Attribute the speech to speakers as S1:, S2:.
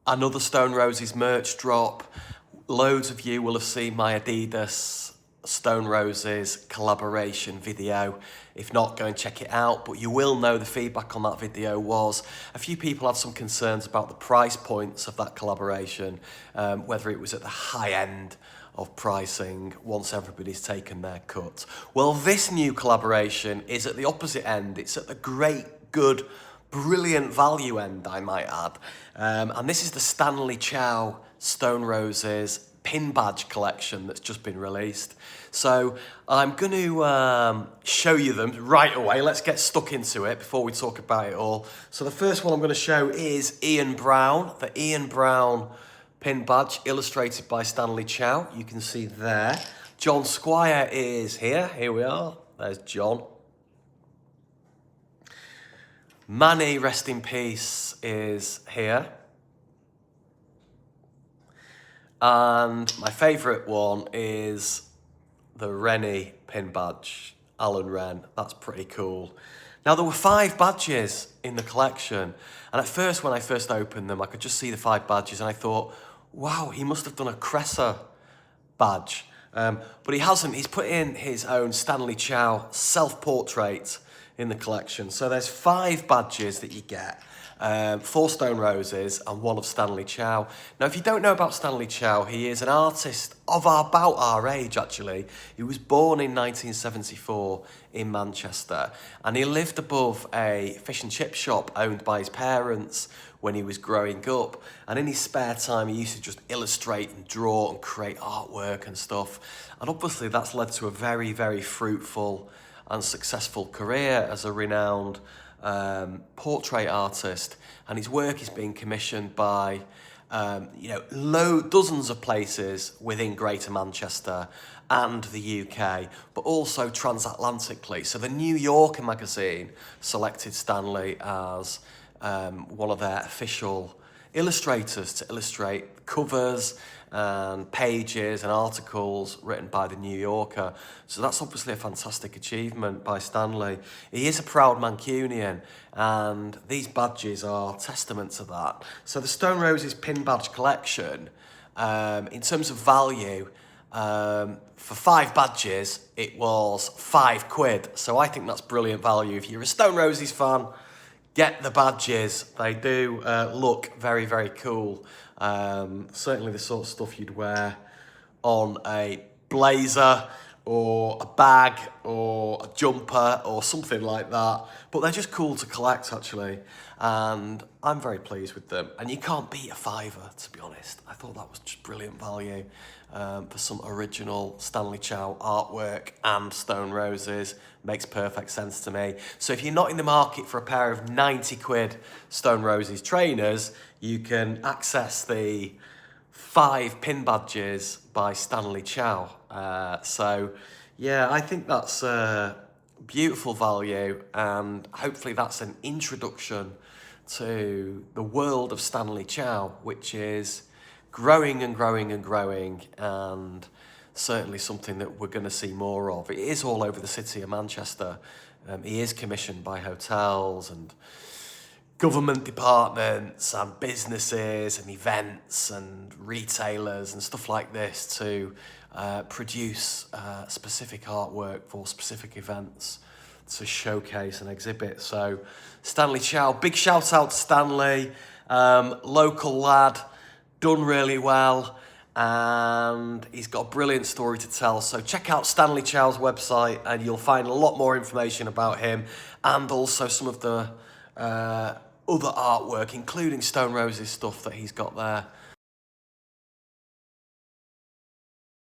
S1: Another Stone Roses merch drop. Loads of you will have seen my Adidas Stone Roses collaboration video. If not, go and check it out. But you will know the feedback on that video was a few people had some concerns about the price points of that collaboration, whether it was at the high end of pricing once everybody's taken their cut. Well, this new collaboration is at the opposite end. It's at the great, good, brilliant value end, I might add. And this is the Stanley Chow Stone Roses pin badge collection that's just been released. So I'm going to show you them right away. Let's get stuck into it before we talk about it all. So the first one I'm going to show is Ian Brown, the Ian Brown pin badge illustrated by Stanley Chow. You can see there. John Squire is here. Here we are. There's John. Manny, rest in peace, is here. And my favourite one is the Rennie pin badge, Alan Wren. That's pretty cool. Now, there were 5 badges in the collection. And at first, when I first opened them, I could just see the 5 badges. And I thought, wow, he must have done a Cressa badge. But he hasn't. He's put in his own Stanley Chow self-portrait in the collection. So there's 5 badges that you get, 4 Stone Roses and 1 of Stanley Chow. Now, if you don't know about Stanley Chow, he is an artist of about our age, actually. He was born in 1974 in Manchester, and he lived above a fish and chip shop owned by his parents when he was growing up. And in his spare time, he used to just illustrate and draw and create artwork and stuff. And obviously, that's led to a very, very fruitful and successful career as a renowned portrait artist, and his work is being commissioned by dozens of places within Greater Manchester and the UK, but also transatlantically. So the New Yorker magazine selected Stanley as one of their official illustrators to illustrate covers and pages and articles written by the New Yorker. So that's obviously a fantastic achievement by Stanley. He is a proud Mancunian, and these badges are testament to that. So the Stone Roses pin badge collection, in terms of value, for 5 badges, it was £5. So I think that's brilliant value. If you're a Stone Roses fan, get the badges. They do look very, very cool. Certainly the sort of stuff you'd wear on a blazer or a bag or a jumper or something like that. But they're just cool to collect, actually. And I'm very pleased with them. And you can't beat a £5, to be honest. I thought that was just brilliant value for some original Stanley Chow artwork and Stone Roses. Makes perfect sense to me. So if you're not in the market for a pair of £90 Stone Roses trainers, you can access the 5 pin badges by Stanley Chow. So yeah, I think that's beautiful value, and hopefully that's an introduction to the world of Stanley Chow, which is growing and growing and growing, and certainly something that we're going to see more of. It is all over the city of Manchester. He is commissioned by hotels and government departments and businesses and events and retailers and stuff like this to produce specific artwork for specific events to showcase and exhibit. So Stanley Chow, big shout out to Stanley, local lad, done really well, and he's got a brilliant story to tell. So check out Stanley Chow's website and you'll find a lot more information about him, and also some of the other artwork, including Stone Roses stuff that he's got there.